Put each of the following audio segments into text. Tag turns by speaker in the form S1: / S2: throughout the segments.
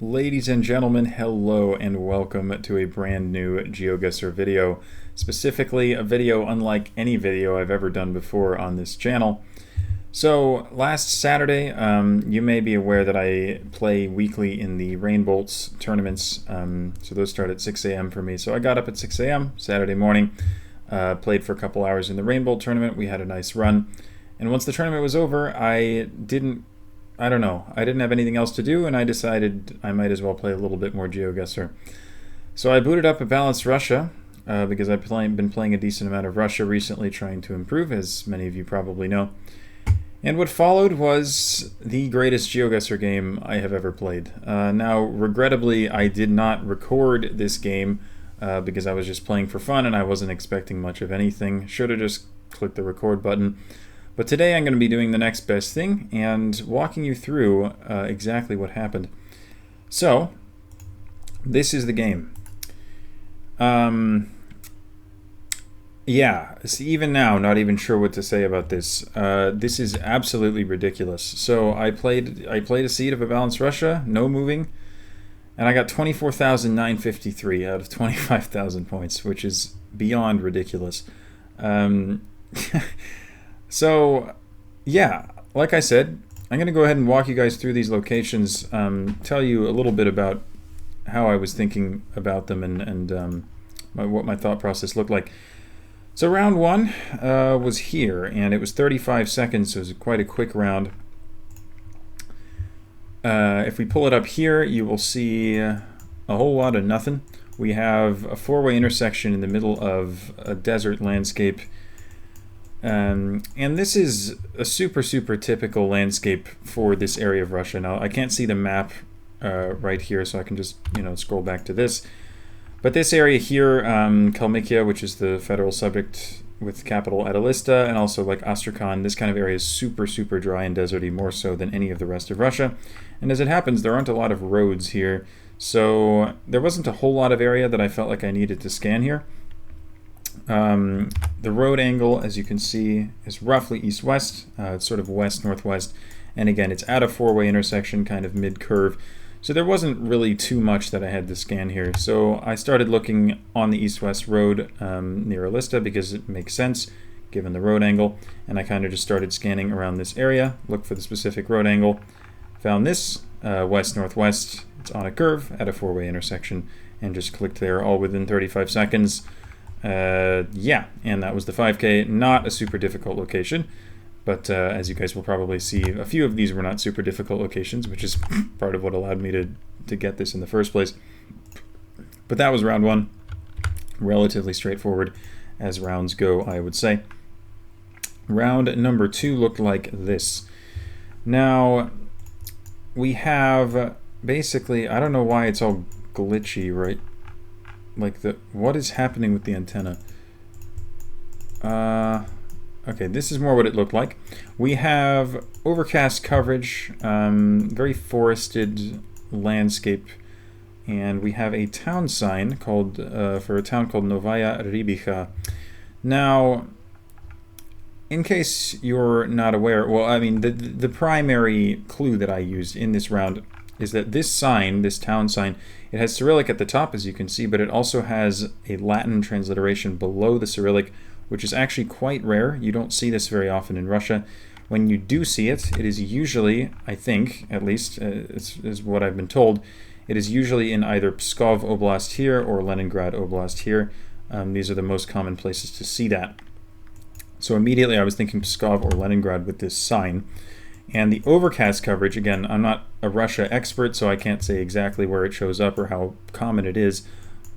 S1: Ladies and gentlemen, hello and welcome to a brand new GeoGuessr video. Specifically, a video unlike any video I've ever done before on this channel. So, last Saturday, you may be aware that I play weekly in the Rain Bolts tournaments. So those start at 6 a.m. for me. So I got up at 6 a.m. Saturday morning, played for a couple hours in the Rain Bolt tournament. We had a nice run. And once the tournament was over, I didn't have anything else to do, and I decided I might as well play a little bit more GeoGuessr. So I booted up a balanced Russia, because I've been playing a decent amount of Russia recently, trying to improve, as many of you probably know. And what followed was the greatest GeoGuessr game I have ever played. Now, regrettably, I did not record this game because I was just playing for fun and I wasn't expecting much of anything. Should have just clicked the record button. But today I'm going to be doing the next best thing and walking you through exactly what happened. So, this is the game. Yeah, even now, not even sure what to say about this. This is absolutely ridiculous. So I played a seed of a balanced Russia, no moving, and I got 24,953 out of 25,000 points, which is beyond ridiculous. So, yeah, like I said, I'm going to go ahead and walk you guys through these locations, tell you a little bit about how I was thinking about them and what my thought process looked like. So round one was here, and it was 35 seconds, so it was quite a quick round. If we pull it up here, you will see a whole lot of nothing. We have a four-way intersection in the middle of a desert landscape. And this is a super typical landscape for this area of Russia. Now, I can't see the map right here, so I can just, scroll back to this. But this area here, Kalmykia, which is the federal subject with capital at Elista, and also like Astrakhan, this kind of area is super dry and deserty, more so than any of the rest of Russia. And as it happens, there aren't a lot of roads here, so there wasn't a whole lot of area that I felt like I needed to scan here. The road angle, as you can see, is roughly east-west. It's sort of west-northwest. And again, it's at a four-way intersection, kind of mid-curve. So there wasn't really too much that I had to scan here. So I started looking on the east-west road near Elista because it makes sense, given the road angle. And I kind of just started scanning around this area, looked for the specific road angle. Found this, west-northwest. It's on a curve at a four-way intersection. And just clicked there, all within 35 seconds. Yeah, and that was the 5K. Not a super difficult location, but as you guys will probably see, a few of these were not super difficult locations, which is part of what allowed me to get this in the first place. But that was round one. Relatively straightforward as rounds go, I would say. Round number two looked like this. Now, we have basically, I don't know why it's all glitchy, right? Like what is happening with the antenna? Okay, this is more what it looked like. We have overcast coverage, very forested landscape, and we have a town sign called for a town called Novaya Rybicha. Now, in case you're not aware, well, I mean, the primary clue that I used in this round is that this sign, this town sign, it has Cyrillic at the top, as you can see, but it also has a Latin transliteration below the Cyrillic, which is actually quite rare. You don't see this very often in Russia. When you do see it, it is usually, I think, at least, is what I've been told, it is usually in either Pskov Oblast here or Leningrad Oblast here. These are the most common places to see that. So immediately I was thinking Pskov or Leningrad with this sign. And the overcast coverage, again, I'm not a Russia expert, so I can't say exactly where it shows up or how common it is.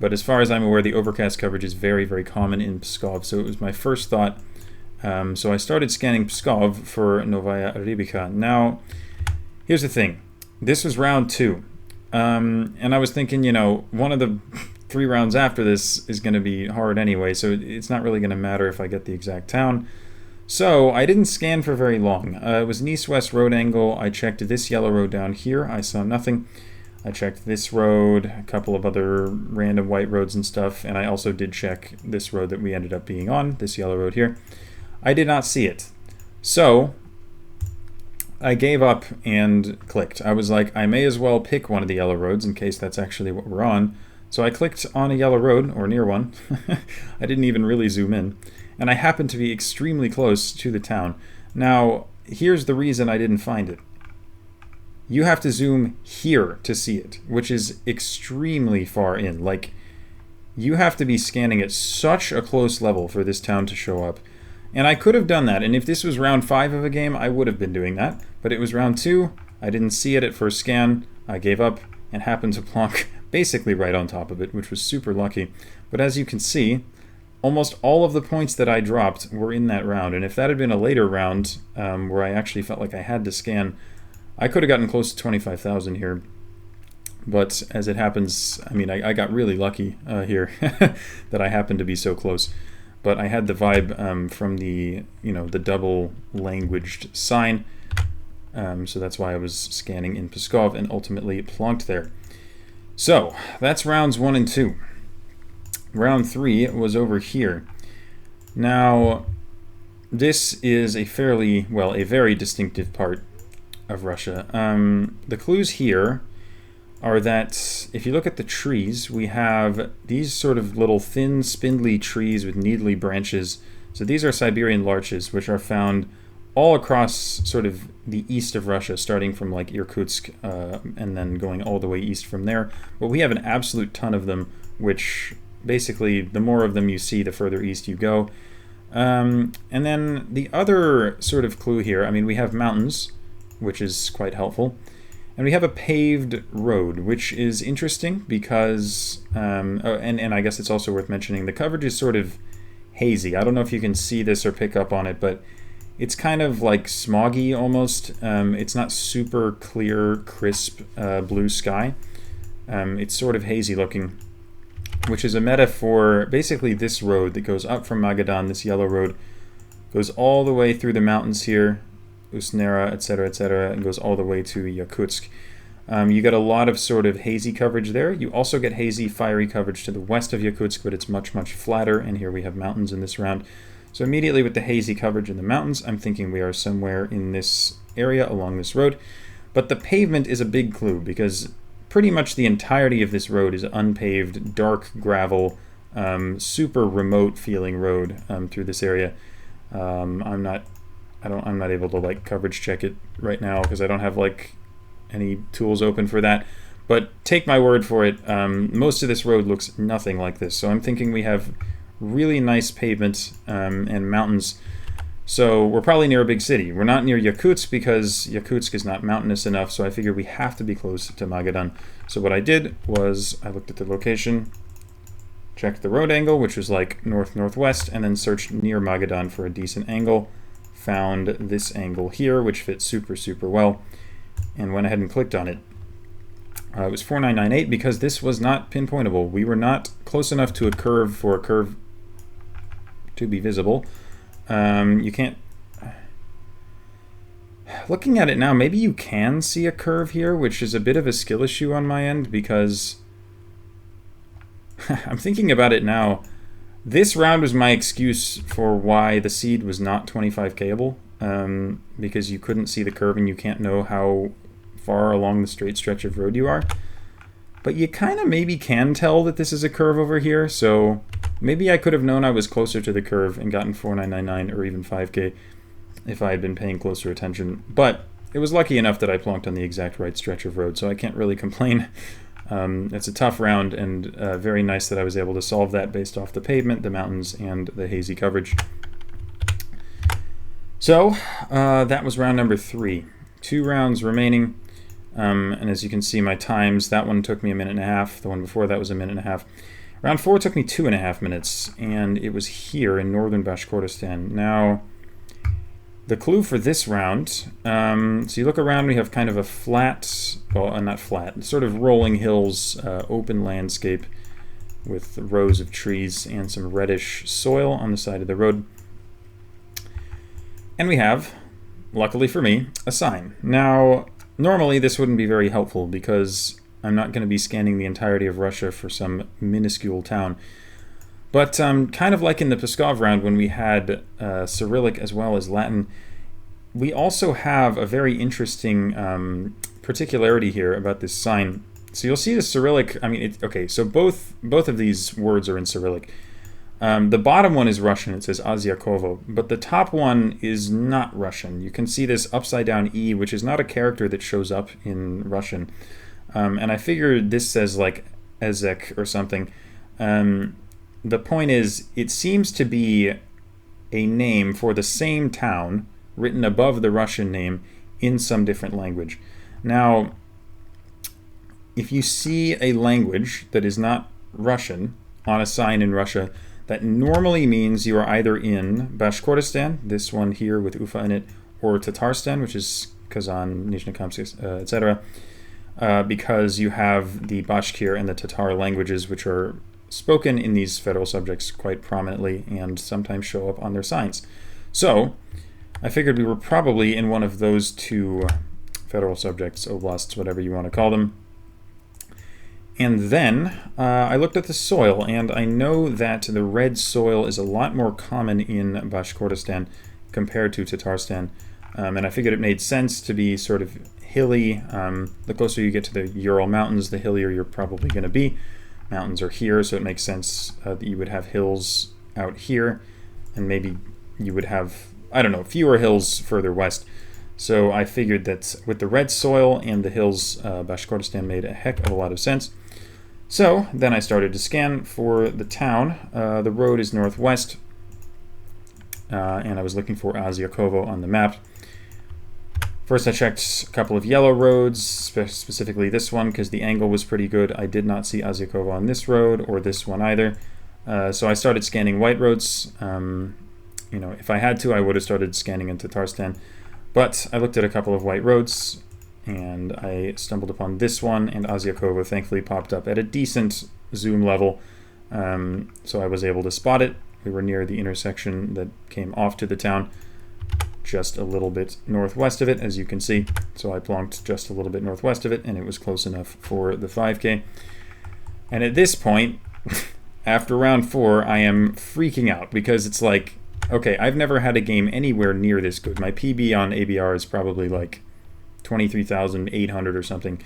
S1: But as far as I'm aware, the overcast coverage is very common in Pskov. So it was my first thought. So I started scanning Pskov for Novaya Rybicha. Now, here's the thing. This was round two. And I was thinking, one of the 3 rounds after this is going to be hard anyway, so it's not really going to matter if I get the exact town. So I didn't scan for very long. It was an east-west road angle. I checked this yellow road down here. I saw nothing. I checked this road, a couple of other random white roads and stuff, and I also did check this road that we ended up being on, this yellow road here. I did not see it. So I gave up and clicked. I was like, I may as well pick one of the yellow roads in case that's actually what we're on. So I clicked on a yellow road, or near one. I didn't even really zoom in. And I happened to be extremely close to the town. Now, here's the reason I didn't find it. You have to zoom here to see it, which is extremely far in. Like, you have to be scanning at such a close level for this town to show up. And I could have done that, and if this was round 5 of a game, I would have been doing that. But it was round 2, I didn't see it at first scan, I gave up, and happened to plonk basically right on top of it, which was super lucky. But as you can see, almost all of the points that I dropped were in that round, and if that had been a later round, where I actually felt like I had to scan, I could have gotten close to 25,000 here. But as it happens, I mean, I got really lucky here that I happened to be so close. But I had the vibe from the, the double languaged sign. So that's why I was scanning in Pskov and ultimately plonked there. So that's rounds 1 and 2. Round 3 was over here. Now, this is a very distinctive part of Russia. The clues here are that if you look at the trees, we have these sort of little thin, spindly trees with needly branches. So these are Siberian larches, which are found all across sort of the east of Russia, starting from like Irkutsk and then going all the way east from there. But we have an absolute ton of them, which basically the more of them you see, the further east you go. And then the other sort of clue here, I mean, we have mountains, which is quite helpful. And we have a paved road, which is interesting because, and I guess it's also worth mentioning, the coverage is sort of hazy. I don't know if you can see this or pick up on it, but it's kind of like smoggy almost. It's not super clear, crisp blue sky. It's sort of hazy looking, which is a meta for basically this road that goes up from Magadan, this yellow road, goes all the way through the mountains here, Usnera, etc., and goes all the way to Yakutsk. You get a lot of sort of hazy coverage there. You also get hazy, fiery coverage to the west of Yakutsk, but it's much, much flatter, and here we have mountains in this round. So immediately with the hazy coverage in the mountains, I'm thinking we are somewhere in this area along this road. But the pavement is a big clue, because pretty much the entirety of this road is unpaved, dark gravel, super remote feeling road through this area. I'm not able to like coverage check it right now because I don't have like any tools open for that. But take my word for it, most of this road looks nothing like this. So I'm thinking we have really nice pavement and mountains. So we're probably near a big city. We're not near Yakutsk because Yakutsk is not mountainous enough. So I figured we have to be close to Magadan. So what I did was I looked at the location, checked the road angle, which was like north-northwest, and then searched near Magadan for a decent angle. Found this angle here, which fits super, super well, and went ahead and clicked on it. It was 4998 because this was not pinpointable. We were not close enough to a curve for a curve to be visible. You can't... Looking at it now, maybe you can see a curve here, which is a bit of a skill issue on my end because... I'm thinking about it now. This round was my excuse for why the seed was not 25Kable, because you couldn't see the curve and you can't know how far along the straight stretch of road you are. But you kind of maybe can tell that this is a curve over here, so maybe I could have known I was closer to the curve and gotten 4999 or even 5K if I had been paying closer attention. But it was lucky enough that I plonked on the exact right stretch of road, so I can't really complain. It's a tough round, and very nice that I was able to solve that based off the pavement, the mountains, and the hazy coverage. So that was round number 3. 2 rounds remaining, and as you can see my times, that one took me 1.5 minutes, the one before that was 1.5 minutes. Round 4 took me 2.5 minutes, and it was here in northern Bashkortostan. Now, the clue for this round, so you look around, we have kind of a flat, well, not flat, sort of rolling hills, open landscape with rows of trees and some reddish soil on the side of the road. And we have, luckily for me, a sign. Now, normally this wouldn't be very helpful because I'm not going to be scanning the entirety of Russia for some minuscule town. But kind of like in the Pskov round when we had Cyrillic as well as Latin, we also have a very interesting particularity here about this sign. So you'll see the Cyrillic. I mean, okay. So both of these words are in Cyrillic. The bottom one is Russian. It says Azyakovo, but the top one is not Russian. You can see this upside down E, which is not a character that shows up in Russian. And I figured this says like Ezek or something. The point is, it seems to be a name for the same town written above the Russian name in some different language. Now, if you see a language that is not Russian on a sign in Russia, that normally means you are either in Bashkortostan, this one here with Ufa in it, or Tatarstan, which is Kazan, Nizhny-Kamsk, etc., because you have the Bashkir and the Tatar languages, which are spoken in these federal subjects quite prominently and sometimes show up on their signs. So I figured we were probably in one of those two federal subjects, oblasts, whatever you want to call them. And then I looked at the soil, and I know that the red soil is a lot more common in Bashkortostan compared to Tatarstan. And I figured it made sense to be sort of hilly. The closer you get to the Ural Mountains, the hillier you're probably going to be. Mountains are here, so it makes sense that you would have hills out here, and maybe you would have, I don't know, fewer hills further west. So I figured that with the red soil and the hills, Bashkortostan made a heck of a lot of sense. So then I started to scan for the town. The road is northwest, and I was looking for Azyakovo on the map. First I checked a couple of yellow roads, specifically this one, because the angle was pretty good. I did not see Azyakovo on this road, or this one either. So I started scanning white roads. If I had to, I would have started scanning into Tatarstan. But I looked at a couple of white roads, and I stumbled upon this one, and Azyakovo thankfully popped up at a decent zoom level. So I was able to spot it. We were near the intersection that came off to the town, just a little bit northwest of it, as you can see. So I plonked just a little bit northwest of it, and it was close enough for the 5K. And at this point, after round 4, I am freaking out, because it's like, okay, I've never had a game anywhere near this good. My PB on ABR is probably like 23,800 or something.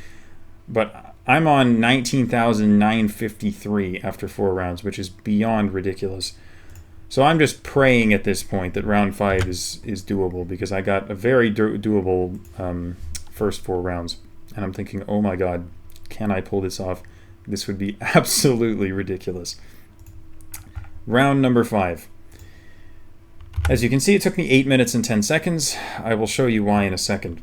S1: But I'm on 19,953 after 4 rounds, which is beyond ridiculous. So I'm just praying at this point that round 5 is doable, because I got a very doable first 4 rounds. And I'm thinking, oh my god, can I pull this off? This would be absolutely ridiculous. Round number 5. As you can see, it took me 8 minutes and 10 seconds. I will show you why in a second.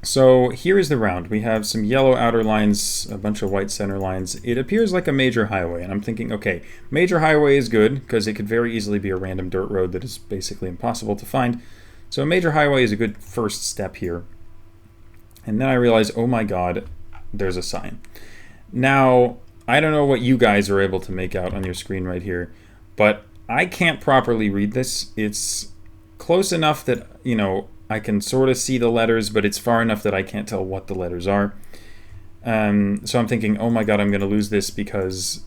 S1: So here is the round. We have some yellow outer lines, a bunch of white center lines. It appears like a major highway, and I'm thinking, okay, major highway is good, because it could very easily be a random dirt road that is basically impossible to find. So a major highway is a good first step here. And then I realize, oh my god, there's a sign. Now, I don't know what you guys are able to make out on your screen right here, but I can't properly read this. It's close enough that, I can sort of see the letters, but it's far enough that I can't tell what the letters are. So I'm thinking, oh my god, I'm going to lose this because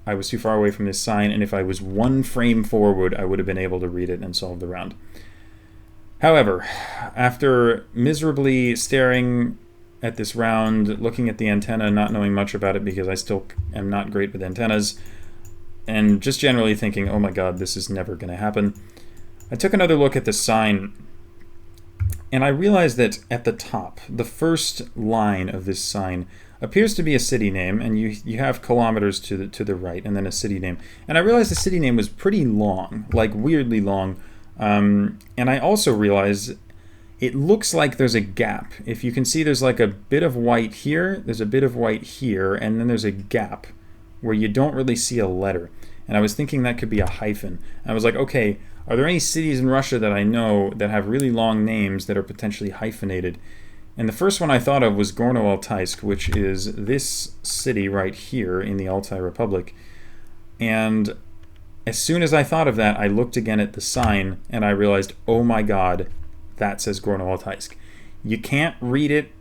S1: I was too far away from this sign, and if I was 1 frame forward, I would have been able to read it and solve the round. However, after miserably staring at this round, looking at the antenna, not knowing much about it because I still am not great with antennas, and just generally thinking, oh my god, this is never going to happen, I took another look at the sign, and I realized that at the top, the first line of this sign appears to be a city name, and you have kilometers to the right, and then a city name. And I realized the city name was pretty long, like weirdly long. And I also realized it looks like there's a gap. If you can see, there's like a bit of white here, there's a bit of white here, and then there's a gap where you don't really see a letter. And I was thinking that could be a hyphen. And I was like, okay, are there any cities in Russia that I know that have really long names that are potentially hyphenated? And the first one I thought of was Gorno-Altaysk, which is this city right here in the Altai Republic. And as soon as I thought of that, I looked again at the sign, and I realized, oh my god, that says Gorno-Altaysk. You can't read it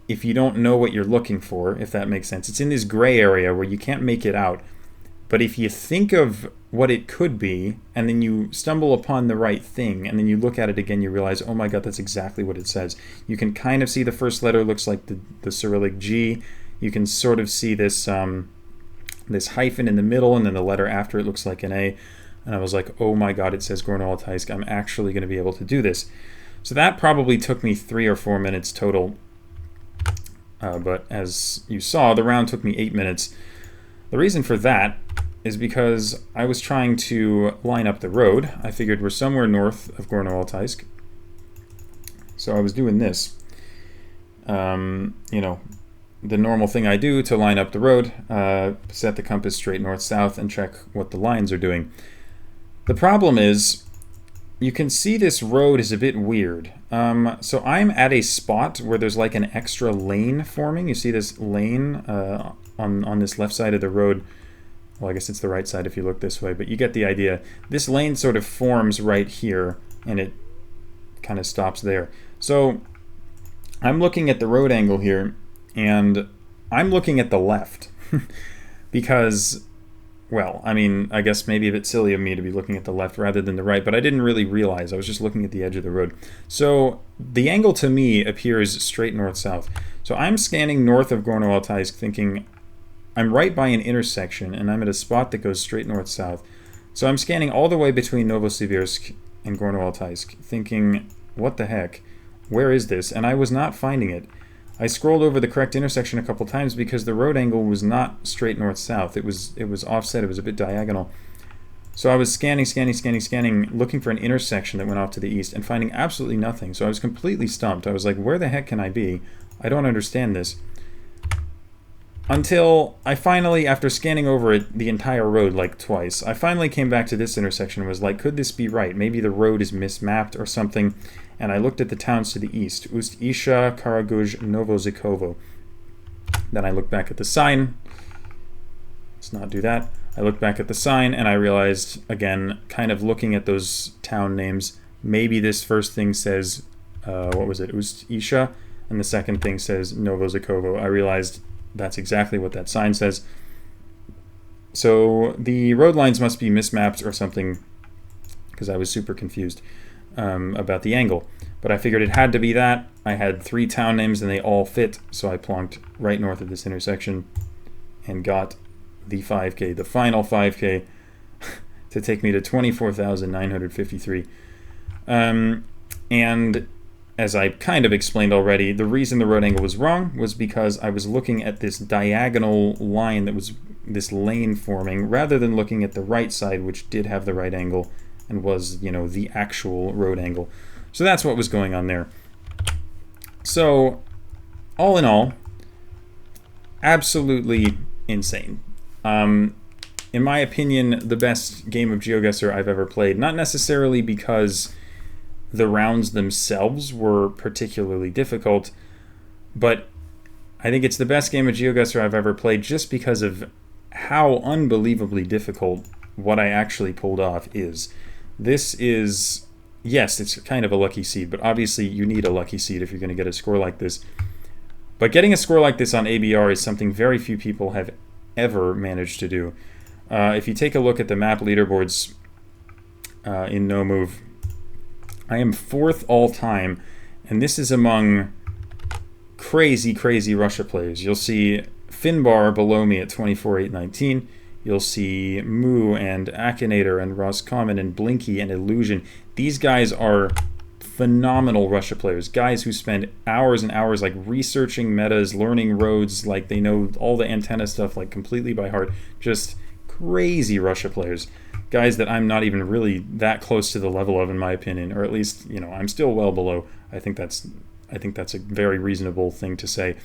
S1: if you don't know what you're looking for, if that makes sense. It's in this gray area where you can't make it out. But if you think of what it could be, and then you stumble upon the right thing, and then you look at it again, you realize, oh my god, that's exactly what it says. You can kind of see the first letter looks like the Cyrillic G. You can sort of see this this hyphen in the middle, and then the letter after it looks like an A. And I was like, oh my god, it says Gorno-Altaisk. I'm actually going to be able to do this. So that probably took me 3 or 4 minutes total. But as you saw, the round took me 8 minutes. The reason for that is because I was trying to line up the road. I figured we're somewhere north of Gorno-Altaisk. So I was doing this. You know, the normal thing I do to line up the road, set the compass straight north-south and check what the lines are doing. The problem is, you can see this road is a bit weird. So I'm at a spot where there's like an extra lane forming. You see this lane on this left side of the road. Well, I guess it's the right side if you look this way, but you get the idea. This lane sort of forms right here, and it kind of stops there. So I'm looking at the road angle here, and I'm looking at the left because, well, I mean, I guess maybe a bit silly of me to be looking at the left rather than the right, but I didn't really realize. I was just looking at the edge of the road. So the angle to me appears straight north-south. So I'm scanning north of Gorno-Altaisk thinking I'm right by an intersection, and I'm at a spot that goes straight north-south. So I'm scanning all the way between Novosibirsk and Gorno-Altaisk, thinking, what the heck? Where is this? And I was not finding it. I scrolled over the correct intersection a couple times because the road angle was not straight north-south. It was offset. It was a bit diagonal. So I was scanning, looking for an intersection that went off to the east and finding absolutely nothing. So I was completely stumped. I was like, where the heck can I be? I don't understand this. Until I finally, after scanning over it, the entire road like twice, I finally came back to this intersection and was like, could this be right? Maybe the road is mismapped or something. And I looked at the towns to the east, Ust-Isha, Karaguj, Novozikovo. Then I looked back at the sign. Let's not do that. I looked back at the sign and I realized, again, kind of looking at those town names, maybe this first thing says, what was it, Ust-Isha, and the second thing says Novozikovo. I realized that's exactly what that sign says. So the road lines must be mismapped or something, because I was super confused about the angle. But I figured it had to be that. I had 3 town names and they all fit, so I plonked right north of this intersection and got the 5K, the final 5K, to take me to 24,953. And as I kind of explained already, the reason the road angle was wrong was because I was looking at this diagonal line that was this lane forming, rather than looking at the right side, which did have the right angle and was, you know, the actual road angle. So that's what was going on there. So, all in all, absolutely insane. In my opinion, the best game of GeoGuessr I've ever played. Not necessarily because the rounds themselves were particularly difficult, but I think it's the best game of GeoGuessr I've ever played just because of how unbelievably difficult what I actually pulled off is. This is, yes, it's kind of a lucky seed, but obviously you need a lucky seed if you're going to get a score like this. But getting a score like this on ABR is something very few people have ever managed to do. If you take a look at the map leaderboards in No Move, I am 4th all time, and this is among crazy, crazy Russia players. You'll see Finbar below me at 24,819. You'll see Moo and Akinator and Roscommon and Blinky and Illusion. These guys are phenomenal Russia players. Guys who spend hours and hours like researching metas, learning roads, like they know all the antenna stuff like completely by heart. Just crazy Russia players. Guys that I'm not even really that close to the level of, in my opinion, or at least, you know, I'm still well below. I think that's a very reasonable thing to say.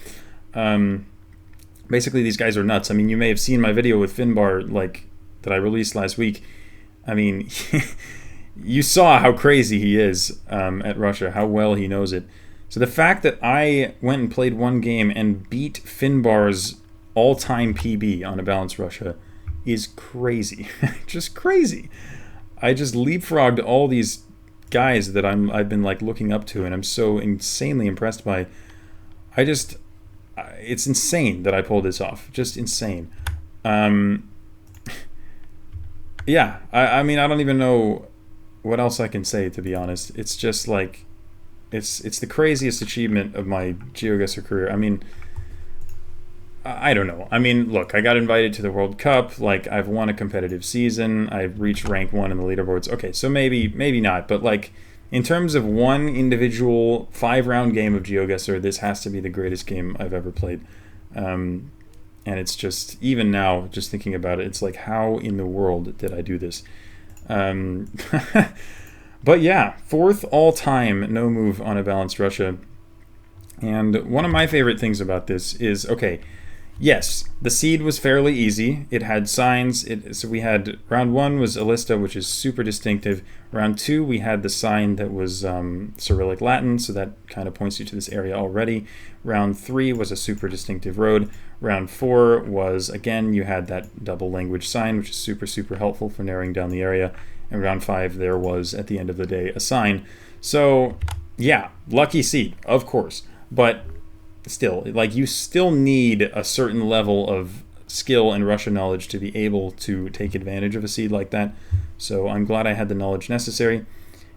S1: Basically, these guys are nuts. I mean, you may have seen my video with Finbar, like, that I released last week. I mean, you saw how crazy he is at Russia, how well he knows it. So the fact that I went and played one game and beat Finbar's all-time PB on a balanced Russia is crazy. Just crazy. I just leapfrogged all these guys that I've been like looking up to, and I'm so insanely impressed by. It's insane that I pulled this off. Just insane. yeah, I mean, I don't even know what else I can say, to be honest. It's just like, it's the craziest achievement of my GeoGuessr career. I mean, I don't know. I mean, look, I got invited to the World Cup. Like, I've won a competitive season. I've reached rank 1 in the leaderboards. Okay, so maybe not. But, like, in terms of one individual 5-round game of GeoGuessr, this has to be the greatest game I've ever played. And it's just, even now, just thinking about it, it's like, how in the world did I do this? Um, but yeah, 4th all time no move on a balanced Russia. And one of my favorite things about this is, okay, yes, the seed was fairly easy. It had signs. So we had round 1 was Alista, which is super distinctive. Round 2, we had the sign that was Cyrillic Latin, so that kind of points you to this area already. Round 3 was a super distinctive road. Round 4 was, again, you had that double language sign, which is super, super helpful for narrowing down the area. And round 5, there was, at the end of the day, a sign. So, yeah, lucky seed, of course. But still, like, you still need a certain level of skill and Russian knowledge to be able to take advantage of a seed like that. So I'm glad I had the knowledge necessary.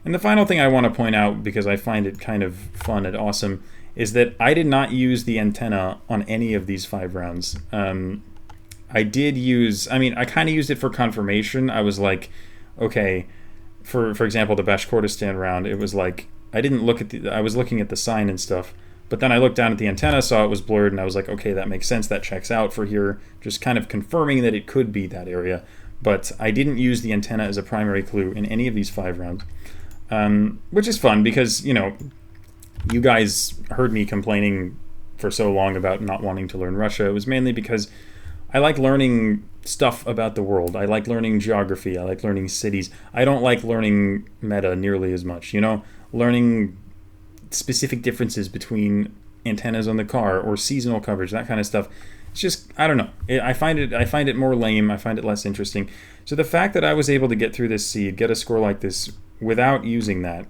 S1: And the final thing I want to point out, because I find it kind of fun and awesome, is that I did not use the antenna on any of these 5 rounds. I did use, I mean, I kind of used it for confirmation. I was like, okay, for example, the Bashkortostan round, it was like, I didn't look at I was looking at the sign and stuff, but then I looked down at the antenna, saw it was blurred, and I was like, okay, that makes sense, that checks out for here, just kind of confirming that it could be that area. But I didn't use the antenna as a primary clue in any of these 5 rounds, which is fun because, you know, you guys heard me complaining for so long about not wanting to learn Russia. It was mainly because I like learning stuff about the world. I like learning geography. I like learning cities. I don't like learning meta nearly as much, you know? Learning specific differences between antennas on the car or seasonal coverage, that kind of stuff. It's just, I don't know. I find it more lame. I find it less interesting. So the fact that I was able to get through this seed, get a score like this without using that,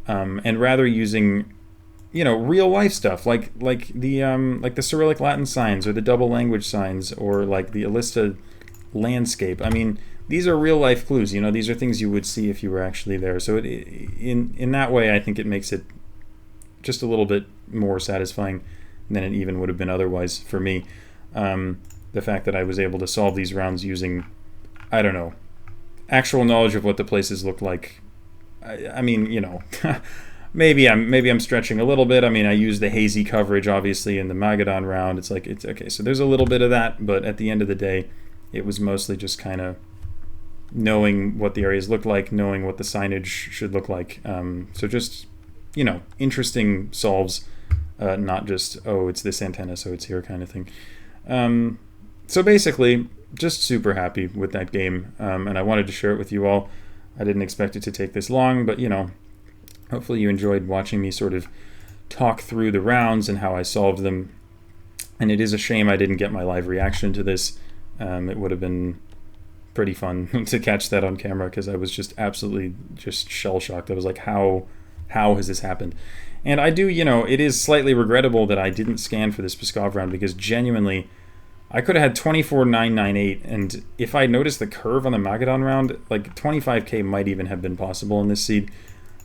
S1: and rather using, you know, real life stuff like the Cyrillic Latin signs or the double language signs or like the Alista landscape. I mean, these are real life clues. You know, these are things you would see if you were actually there. So in that way, I think it makes it just a little bit more satisfying than it even would have been otherwise for me. The fact that I was able to solve these rounds using, I don't know, actual knowledge of what the places look like. I mean, you know, maybe I'm stretching a little bit. I mean, I used the hazy coverage obviously in the Magadan round. It's like, it's okay. So there's a little bit of that, but at the end of the day, it was mostly just kind of knowing what the areas look like, knowing what the signage should look like. So just, you know, interesting solves, not just, oh, it's this antenna, so it's here kind of thing. So basically, just super happy with that game, and I wanted to share it with you all. I didn't expect it to take this long, but, you know, hopefully you enjoyed watching me sort of talk through the rounds and how I solved them. And it is a shame I didn't get my live reaction to this. It would have been pretty fun to catch that on camera because I was just absolutely just shell-shocked. I was like, how has this happened? And I do, you know, it is slightly regrettable that I didn't scan for this Pskov round because genuinely, I could have had 24,998, and if I noticed the curve on the Magadan round, like 25k might even have been possible in this seed.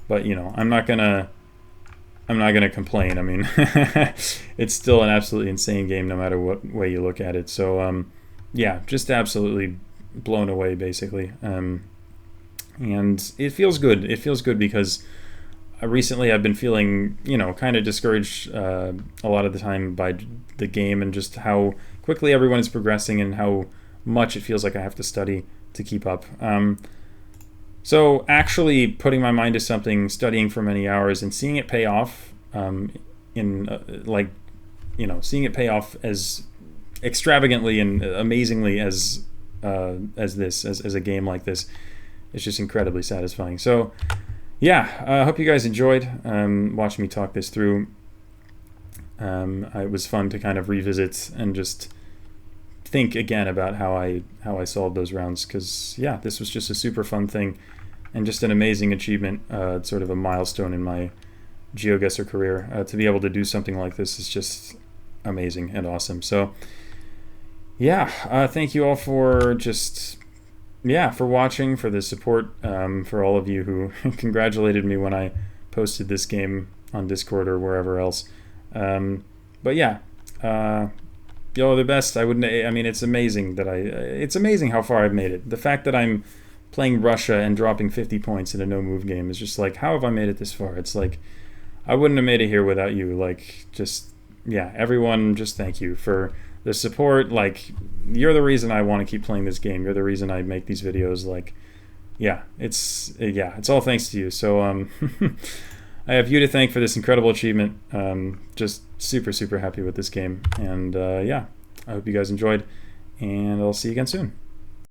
S1: But, you know, I'm not gonna complain. I mean, it's still an absolutely insane game no matter what way you look at it. So, yeah, just absolutely blown away, basically. And it feels good. It feels good because recently I've been feeling, you know, kind of discouraged a lot of the time by the game and just how quickly everyone is progressing and how much it feels like I have to study to keep up. So actually putting my mind to something, studying for many hours and seeing it pay off like, you know, seeing it pay off as extravagantly and amazingly as a game like this, it's just incredibly satisfying. So yeah, I hope you guys enjoyed watching me talk this through. It was fun to kind of revisit and just think again about how I solved those rounds, because yeah, this was just a super fun thing and just an amazing achievement, sort of a milestone in my GeoGuessr career. To be able to do something like this is just amazing and awesome. So yeah, thank you all for just yeah, for watching, for the support, for all of you who congratulated me when I posted this game on Discord or wherever else. But yeah, yo, the best. I wouldn't. I mean, it's amazing that It's amazing how far I've made it. The fact that I'm playing Russia and dropping 50 points in a no move game is just like, how have I made it this far? It's like, I wouldn't have made it here without you. Like, just yeah, everyone, just thank you for the support. Like, you're the reason I want to keep playing this game. You're the reason I make these videos. Like, yeah, it's all thanks to you. So I have you to thank for this incredible achievement. Just super, super happy with this game. And yeah, I hope you guys enjoyed, and I'll see you again soon.